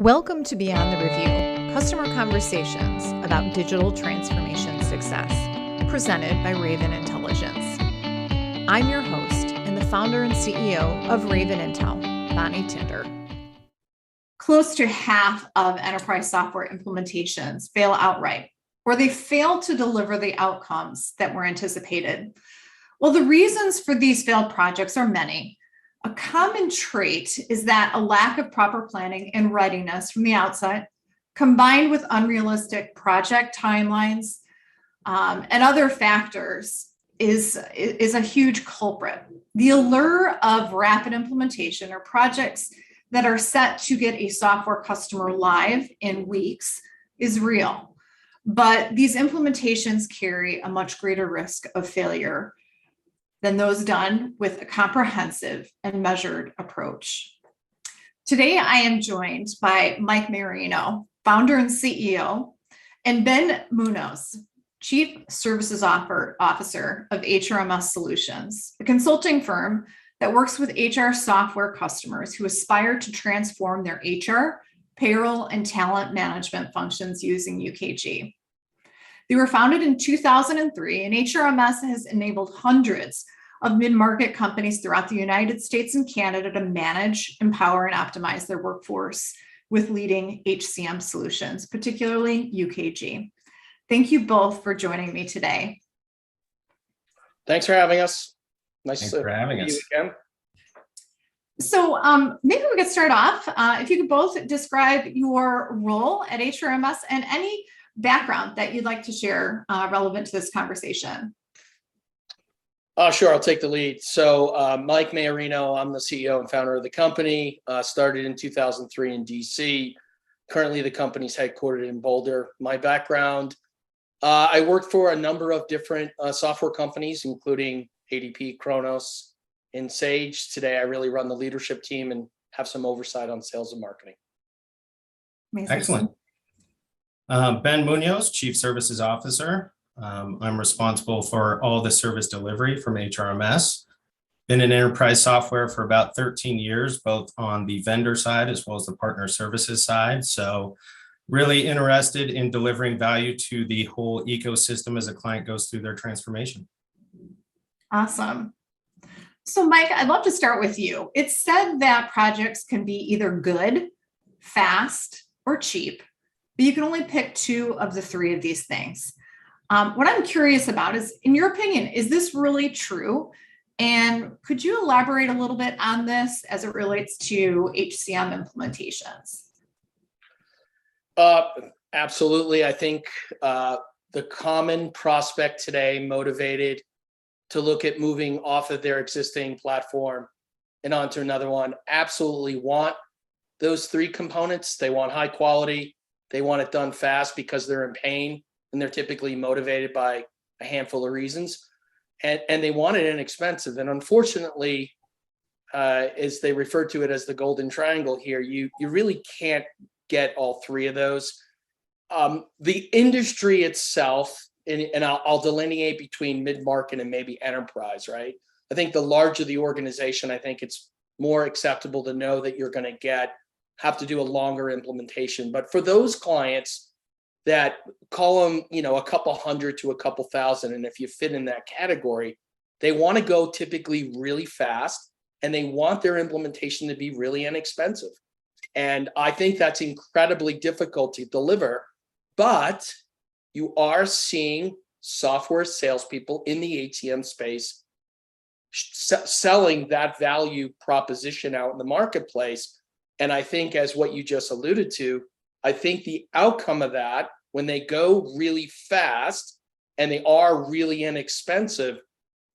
Welcome to Beyond the Review, customer conversations about digital transformation success, presented by Raven Intelligence. I'm your host and the founder and CEO of Raven Intel, Bonnie Tinder. Close to half of enterprise software implementations fail outright, or they fail to deliver the outcomes that were anticipated. Well, the reasons for these failed projects are many. A common trait is that a lack of proper planning and readiness from the outset, combined with unrealistic project timelines and other factors, is a huge culprit. The allure of rapid implementation or projects that are set to get a software customer live in weeks is real, but these implementations carry a much greater risk of failure than those done with a comprehensive and measured approach. Today, I am joined by Mike Maiorino, founder and CEO, and Ben Munoz, Chief Services Officer of HRMS Solutions, a consulting firm that works with HR software customers who aspire to transform their HR, payroll, and talent management functions using UKG. They were founded in 2003, and HRMS has enabled hundreds of mid-market companies throughout the United States and Canada to manage, empower, and optimize their workforce with leading HCM solutions, particularly UKG. Thank you both for joining me today. Thanks for having us. Thanks for having us again. So maybe we could start off. If you could both describe your role at HRMS and any background that you'd like to share relevant to this conversation. Sure, I'll take the lead. So Mike Maiorino, I'm the CEO and founder of the company, started in 2003 in DC. Currently, the company's headquartered in Boulder. My background, I worked for a number of different software companies, including ADP, Kronos, and Sage. Today, I really run the leadership team and have some oversight on sales and marketing. Amazing. Excellent. Ben Munoz, Chief Services Officer. I'm responsible for all the service delivery from HRMS. Been in enterprise software for about 13 years, both on the vendor side as well as the partner services side. So really interested in delivering value to the whole ecosystem as a client goes through their transformation. Awesome. So Mike, I'd love to start with you. It's said that projects can be either good, fast, or cheap, but you can only pick two of the three of these things. What I'm curious about is, in your opinion, is this really true? And could you elaborate a little bit on this as it relates to HCM implementations? Absolutely. I think the common prospect today, motivated to look at moving off of their existing platform and onto another one, absolutely want those three components. They want high quality. They want it done fast because they're in pain. And they're typically motivated by a handful of reasons, and they want it inexpensive. And unfortunately, as they refer to it as the golden triangle here, you really can't get all three of those. The industry itself, and I'll delineate between mid-market and maybe enterprise, right? I think the larger the organization, I think it's more acceptable to know that you're going to have to do a longer implementation. But for those clients that call them, a couple hundred to a couple thousand, and if you fit in that category, they want to go typically really fast, and they want their implementation to be really inexpensive. And I think that's incredibly difficult to deliver, but you are seeing software salespeople in the HCM space selling that value proposition out in the marketplace. And I think, as what you just alluded to, I think the outcome of that, when they go really fast and they are really inexpensive,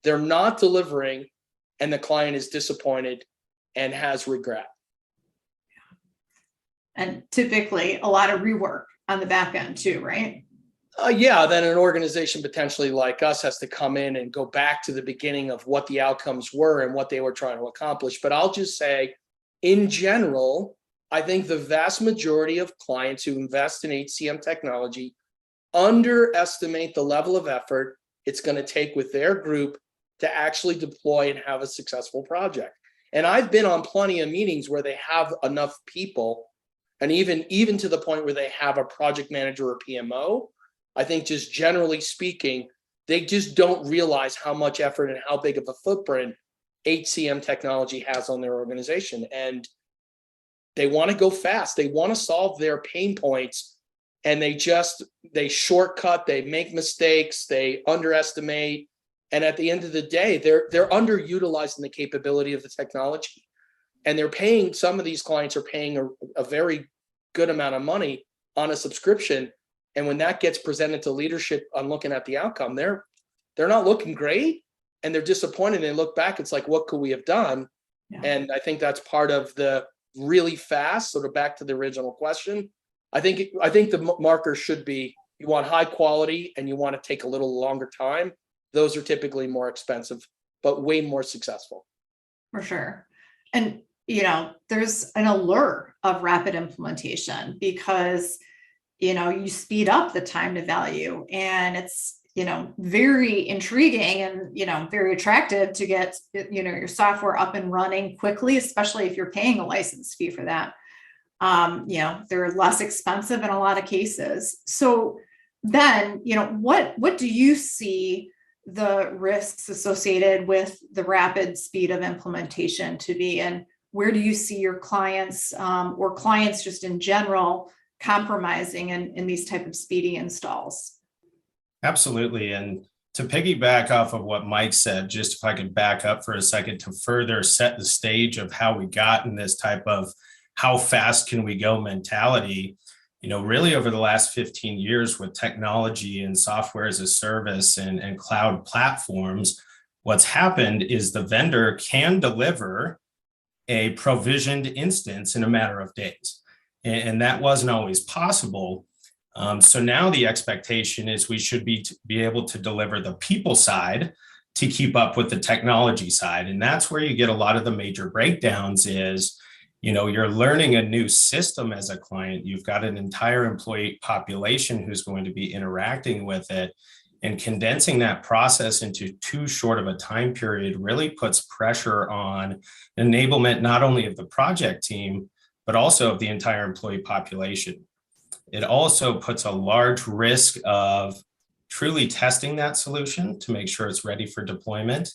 they're not delivering, and the client is disappointed and has regret. And typically a lot of rework on the back end too, right? Then an organization potentially like us has to come in and go back to the beginning of what the outcomes were and what they were trying to accomplish. But I'll just say, in general, I think the vast majority of clients who invest in HCM technology underestimate the level of effort it's going to take with their group to actually deploy and have a successful project. And I've been on plenty of meetings where they have enough people And even to the point where they have a project manager or PMO, I think just generally speaking, they just don't realize how much effort and how big of a footprint HCM technology has on their organization. And they want to go fast. They want to solve their pain points, and they shortcut, they make mistakes, they underestimate. And at the end of the day, they're underutilizing the capability of the technology. And some of these clients are paying a very good amount of money on a subscription. And when that gets presented to leadership on looking at the outcome, they're not looking great, and they're disappointed. They look back, it's like, what could we have done? Yeah. And I think that's part of the really fast, sort of back to the original question. I think the marker should be, you want high quality and you want to take a little longer time. Those are typically more expensive, but way more successful. For sure. And, there's an allure of rapid implementation because, you speed up the time to value, and it's, very intriguing and, very attractive to get, your software up and running quickly, especially if you're paying a license fee for that. They're less expensive in a lot of cases. So then, what do you see the risks associated with the rapid speed of implementation to be, and where do you see your clients or clients just in general compromising in these type of speedy installs? Absolutely. And to piggyback off of what Mike said, just if I could back up for a second to further set the stage of how we got in this type of how fast can we go mentality, really over the last 15 years with technology and software as a service and cloud platforms, what's happened is the vendor can deliver a provisioned instance in a matter of days. And that wasn't always possible. So now the expectation is we should be able to deliver the people side to keep up with the technology side. And that's where you get a lot of the major breakdowns is, you're learning a new system as a client. You've got an entire employee population who's going to be interacting with it, and condensing that process into too short of a time period really puts pressure on enablement, not only of the project team, but also of the entire employee population. It also puts a large risk of truly testing that solution to make sure it's ready for deployment.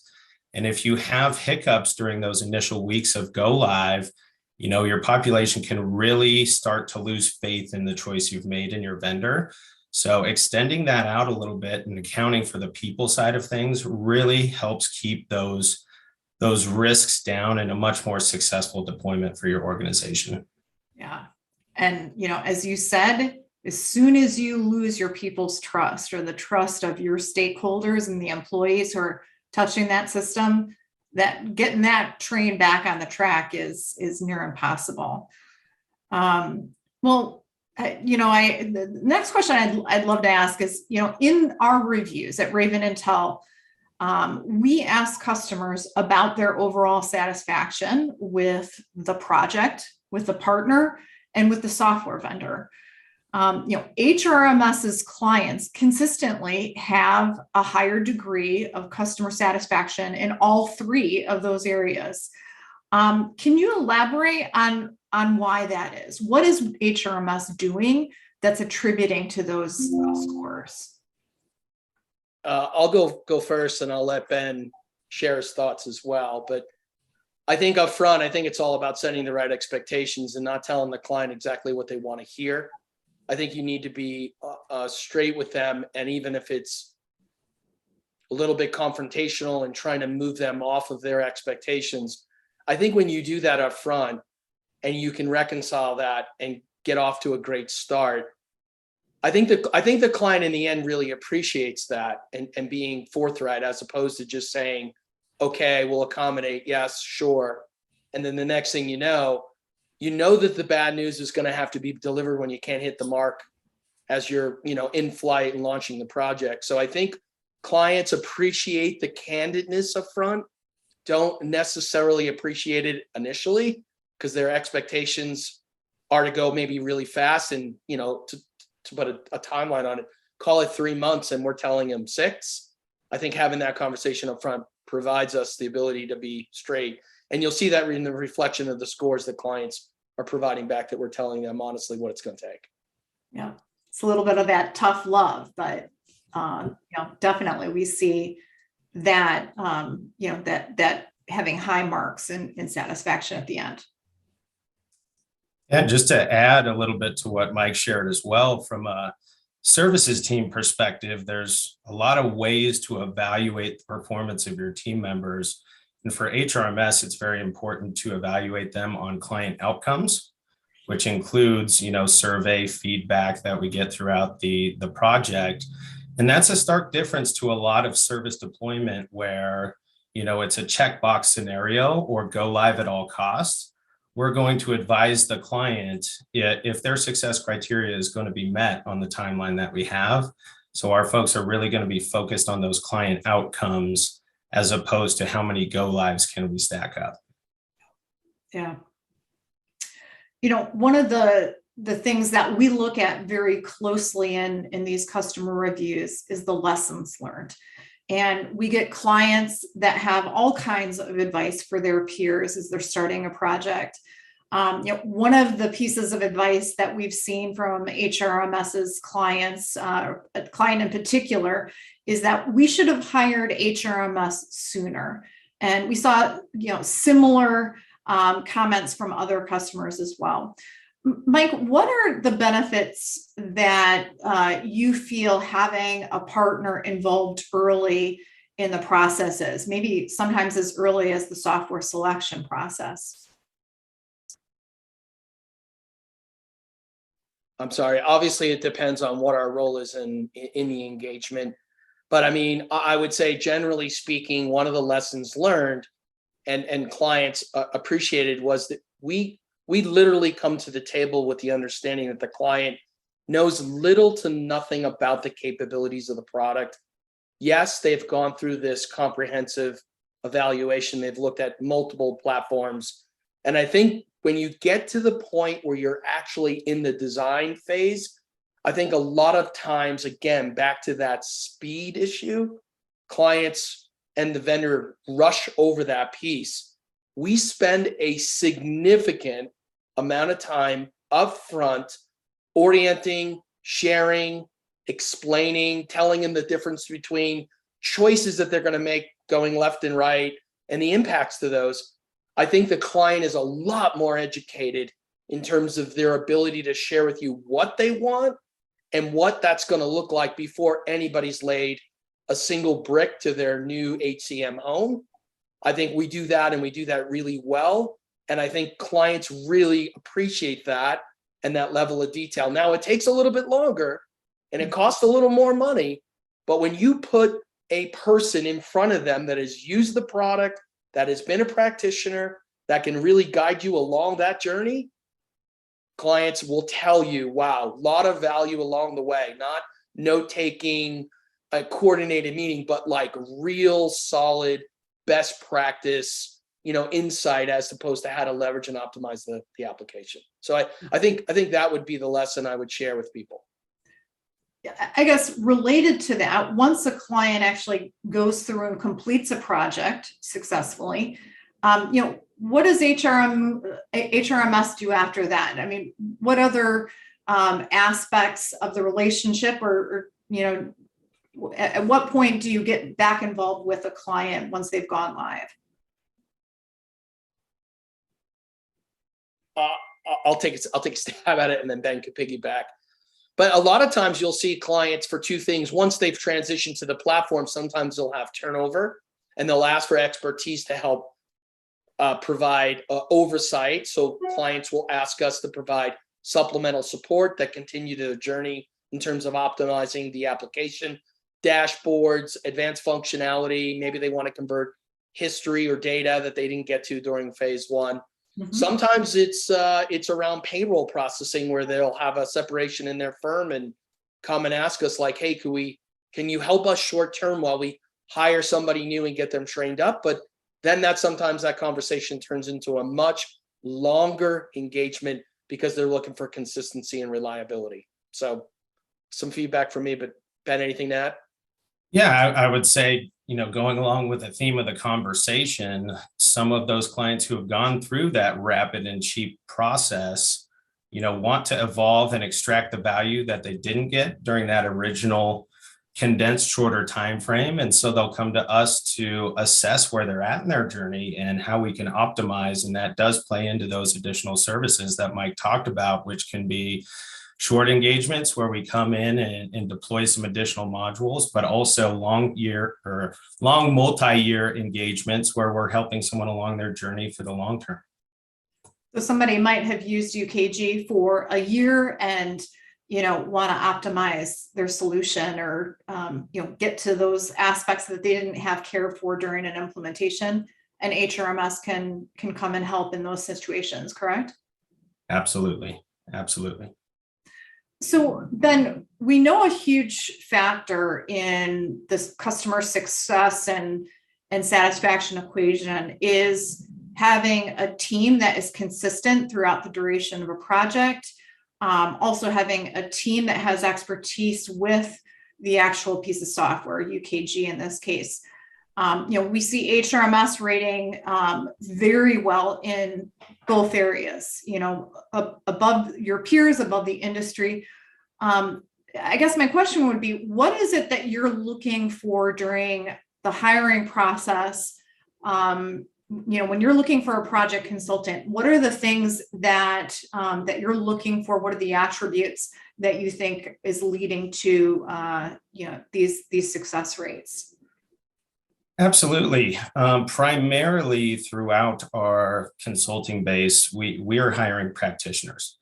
And if you have hiccups during those initial weeks of go live, your population can really start to lose faith in the choice you've made in your vendor. So extending that out a little bit and accounting for the people side of things really helps keep those risks down and a much more successful deployment for your organization. Yeah. And, as you said, as soon as you lose your people's trust or the trust of your stakeholders and the employees who are touching that system, that getting that train back on the track is near impossible. The next question I'd love to ask is, in our reviews at Raven Intel, we ask customers about their overall satisfaction with the project, with the partner, and with the software vendor. HRMS's clients consistently have a higher degree of customer satisfaction in all three of those areas. Can you elaborate on why that is? What is HRMS doing that's attributing to those scores? I'll go first, and I'll let Ben share his thoughts as well. But I think up front, it's all about setting the right expectations and not telling the client exactly what they want to hear. I think you need to be straight with them, and even if it's a little bit confrontational and trying to move them off of their expectations, I think when you do that up front and you can reconcile that and get off to a great start, I think the client in the end really appreciates that and being forthright, as opposed to just saying, okay, we'll accommodate, yes, sure. And then the next thing you know that the bad news is going to have to be delivered when you can't hit the mark as you're, in flight and launching the project. So I think clients appreciate the candidness up front, don't necessarily appreciate it initially because their expectations are to go maybe really fast and, to put a timeline on it, call it 3 months and we're telling them 6. I think having that conversation up front provides us the ability to be straight. And you'll see that in the reflection of the scores that clients are providing back that we're telling them honestly what it's going to take. Yeah, it's a little bit of that tough love, but definitely we see that that having high marks and satisfaction at the end. Yeah, just to add a little bit to what Mike shared as well, from a services team perspective, there's a lot of ways to evaluate the performance of your team members. And for HRMS, it's very important to evaluate them on client outcomes, which includes, survey feedback that we get throughout the project. And that's a stark difference to a lot of service deployment where, it's a checkbox scenario or go live at all costs. We're going to advise the client if their success criteria is going to be met on the timeline that we have. So our folks are really going to be focused on those client outcomes as opposed to how many go lives can we stack up. Yeah. One of the things that we look at very closely in these customer reviews is the lessons learned. And we get clients that have all kinds of advice for their peers as they're starting a project. One of the pieces of advice that we've seen from HRMS's clients, a client in particular, is that we should have hired HRMS sooner. And we saw, similar comments from other customers as well. Mike, what are the benefits that you feel having a partner involved early in the processes, maybe sometimes as early as the software selection process? I'm sorry. Obviously, it depends on what our role is in the engagement. But I would say, generally speaking, one of the lessons learned and clients appreciated was that we literally come to the table with the understanding that the client knows little to nothing about the capabilities of the product. Yes, they've gone through this comprehensive evaluation. They've looked at multiple platforms. And I think when you get to the point where you're actually in the design phase, I think a lot of times, again, back to that speed issue, clients and the vendor rush over that piece. We spend a significant amount of time upfront orienting, sharing, explaining, telling them the difference between choices that they're going to make going left and right and the impacts to those. I think the client is a lot more educated in terms of their ability to share with you what they want and what that's going to look like before anybody's laid a single brick to their new HCM home. I think we do that, and we do that really well. And I think clients really appreciate that and that level of detail. Now, it takes a little bit longer and it costs a little more money, but when you put a person in front of them that has used the product, that has been a practitioner, that can really guide you along that journey, clients will tell you, wow, a lot of value along the way, not note-taking, a coordinated meeting, but like real solid best practice, insight as opposed to how to leverage and optimize the application. So I think that would be the lesson I would share with people. I guess related to that, once a client actually goes through and completes a project successfully, what does HRMS do after that? What other aspects of the relationship or at what point do you get back involved with a client once they've gone live? I'll take a stab at it, and then Ben can piggyback. But a lot of times you'll see clients for two things. Once they've transitioned to the platform, sometimes they'll have turnover, and they'll ask for expertise to help provide oversight. So clients will ask us to provide supplemental support that continue the journey in terms of optimizing the application, dashboards, advanced functionality. Maybe they want to convert history or data that they didn't get to during phase one. Mm-hmm. Sometimes it's around payroll processing, where they'll have a separation in their firm and come and ask us like, hey, can you help us short term while we hire somebody new and get them trained up? But then sometimes that conversation turns into a much longer engagement because they're looking for consistency and reliability. So some feedback from me, but Ben, anything to add? Yeah, I would say, going along with the theme of the conversation, some of those clients who have gone through that rapid and cheap process, want to evolve and extract the value that they didn't get during that original condensed shorter time frame. And so they'll come to us to assess where they're at in their journey and how we can optimize. And that does play into those additional services that Mike talked about, which can be short engagements where we come in and deploy some additional modules, but also long multi-year engagements where we're helping someone along their journey for the long term. So somebody might have used UKG for a year and want to optimize their solution or get to those aspects that they didn't have care for during an implementation, and HRMS can come and help in those situations, correct? Absolutely. So then we know a huge factor in this customer success and satisfaction equation is having a team that is consistent throughout the duration of a project. Also having a team that has expertise with the actual piece of software, UKG in this case. We see HRMS rating very well in both areas, above your peers, above the industry. I guess my question would be, what is it that you're looking for during the hiring process? When you're looking for a project consultant, what are the things that you're looking for? What are the attributes that you think is leading to these success rates? Absolutely. Primarily throughout our consulting base, we are hiring practitioners,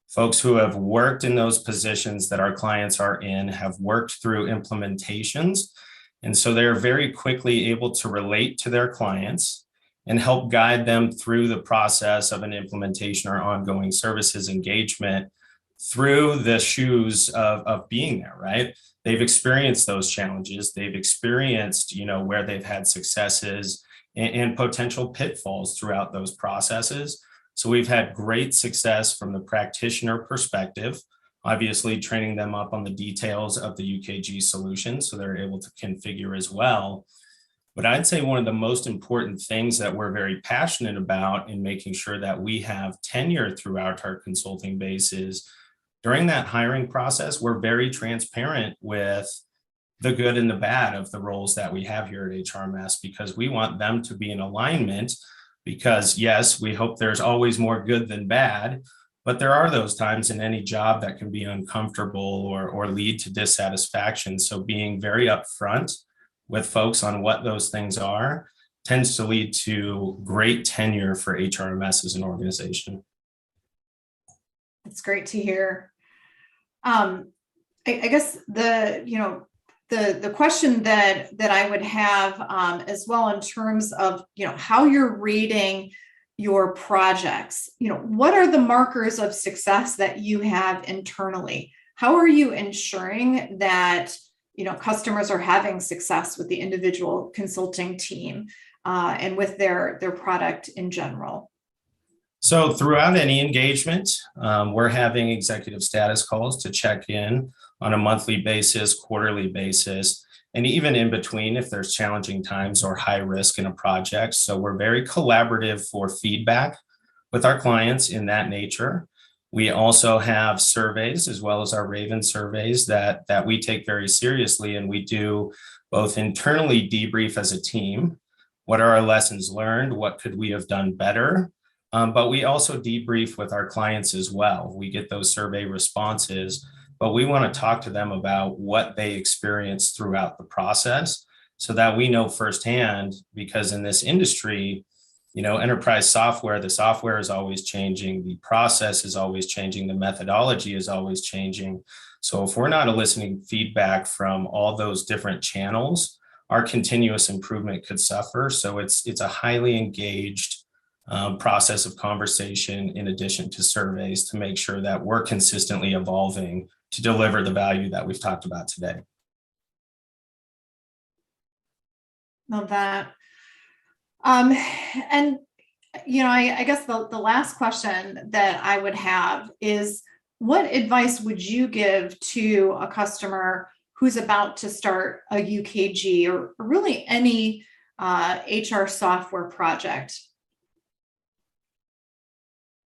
folks who have worked in those positions that our clients are in, have worked through implementations. And so they're very quickly able to relate to their clients and help guide them through the process of an implementation or ongoing services engagement through the shoes of being there, right? They've experienced those challenges. They've experienced, where they've had successes and potential pitfalls throughout those processes. So we've had great success from the practitioner perspective, obviously training them up on the details of the UKG solution so they're able to configure as well. But I'd say one of the most important things that we're very passionate about in making sure that we have tenure throughout our consulting base is during that hiring process, we're very transparent with the good and the bad of the roles that we have here at HRMS, because we want them to be in alignment. Because yes, we hope there's always more good than bad, but there are those times in any job that can be uncomfortable or lead to dissatisfaction. So being very upfront with folks on what those things are tends to lead to great tenure for HRMS as an organization. That's great to hear. I guess the question that I would have as well in terms of how you're rating your projects, what are the markers of success that you have internally? How are you ensuring that customers are having success with the individual consulting team and with their product in general? So throughout any engagement, we're having executive status calls to check in on a monthly basis, quarterly basis, and even in between if there's challenging times or high risk in a project. So we're very collaborative for feedback with our clients in that nature. We also have surveys as well as our Raven surveys that we take very seriously, and we do both internally debrief as a team. What are our lessons learned? What could we have done better? But we also debrief with our clients as well. We get those survey responses, but we want to talk to them about what they experienced throughout the process so that we know firsthand, because in this industry, enterprise software, the software is always changing, the process is always changing, the methodology is always changing. So if we're not eliciting feedback from all those different channels, our continuous improvement could suffer. So it's a highly engaged process of conversation in addition to surveys to make sure that we're consistently evolving to deliver the value that we've talked about today. Love that. And I guess the last question that I would have is, what advice would you give to a customer who's about to start a UKG or really any HR software project?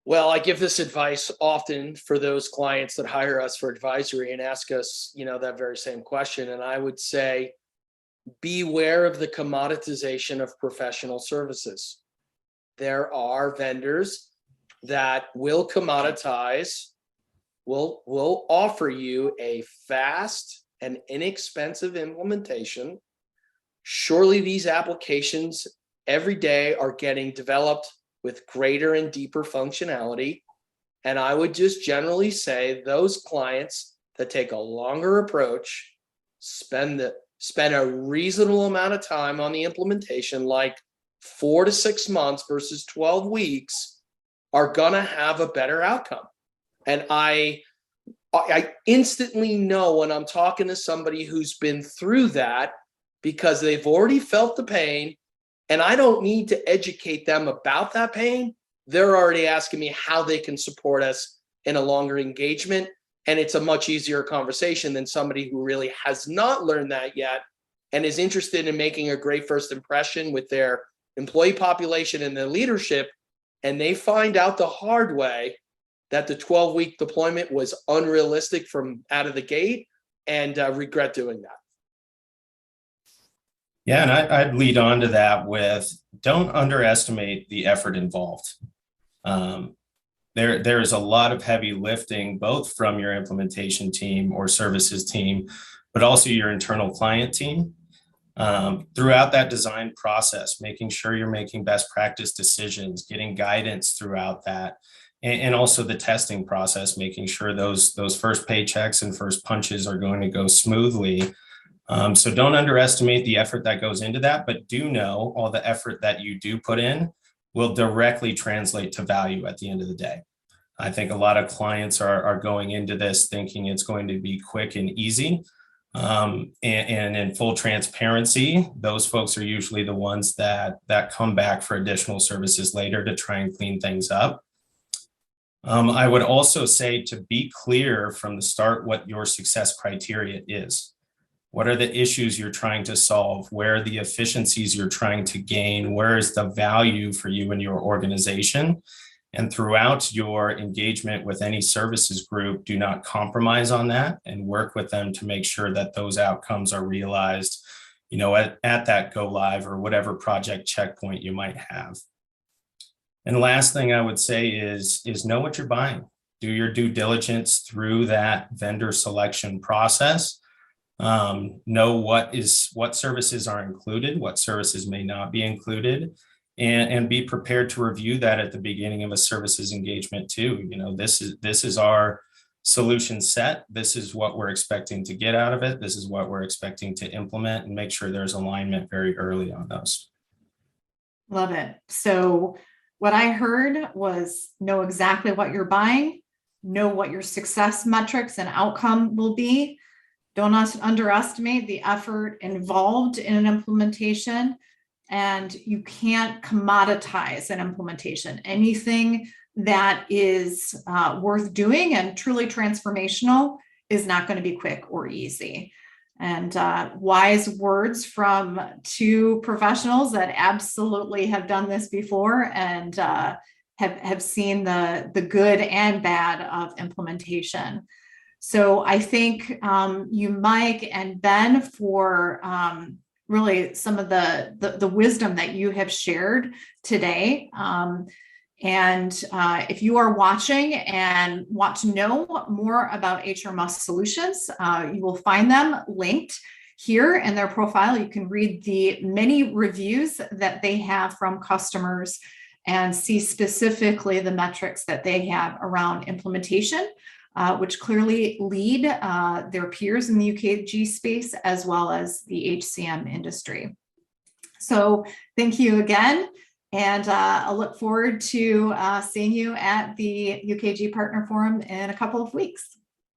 Well, I give this advice often for those clients that hire us for advisory and ask us, that very same question. And I would say, beware of the commoditization of professional services. There are vendors that will commoditize, will offer you a fast and inexpensive implementation. Surely these applications every day are getting developed with greater and deeper functionality. And I would just generally say those clients that take a longer approach, spend a reasonable amount of time on the implementation, like 4 to 6 months versus 12 weeks, are gonna have a better outcome. And I instantly know when I'm talking to somebody who's been through that, because they've already felt the pain, and I don't need to educate them about that pain. They're already asking me how they can support us in a longer engagement. And it's a much easier conversation than somebody who really has not learned that yet and is interested in making a great first impression with their employee population and their leadership. And they find out the hard way that the 12-week deployment was unrealistic from out of the gate, and regret doing that. Yeah, and I'd lead on to that with, don't underestimate the effort involved. There is a lot of heavy lifting, both from your implementation team or services team, but also your internal client team. Throughout that design process, making sure you're making best practice decisions, getting guidance throughout that, and also the testing process, making sure those first paychecks and first punches are going to go smoothly. So don't underestimate the effort that goes into that, but do know all the effort that you do put in will directly translate to value at the end of the day. I think a lot of clients are going into this thinking it's going to be quick and easy. And in full transparency, those folks are usually the ones that come back for additional services later to try and clean things up. I would also say to be clear from the start what your success criteria is. What are the issues you're trying to solve? Where are the efficiencies you're trying to gain? Where is the value for you and your organization? And throughout your engagement with any services group, do not compromise on that and work with them to make sure that those outcomes are realized, at that go live or whatever project checkpoint you might have. And the last thing I would say is know what you're buying. Do your due diligence through that vendor selection process. Know what services are included, what services may not be included, and be prepared to review that at the beginning of a services engagement too. This is our solution set. This is what we're expecting to get out of it. This is what we're expecting to implement, and make sure there's alignment very early on those. Love it. So what I heard was know exactly what you're buying, know what your success metrics and outcome will be. Don't underestimate the effort involved in an implementation, and you can't commoditize an implementation. Anything that is worth doing and truly transformational is not going to be quick or easy. And wise words from two professionals that absolutely have done this before and have seen the good and bad of implementation. So I thank you, Mike and Ben, for really some of the wisdom that you have shared today. And if you are watching and want to know more about HRMS solutions, you will find them linked here in their profile. You can read the many reviews that they have from customers and see specifically the metrics that they have around implementation, which clearly lead their peers in the UKG space as well as the HCM industry. So thank you again. And I look forward to seeing you at the UKG Partner Forum in a couple of weeks.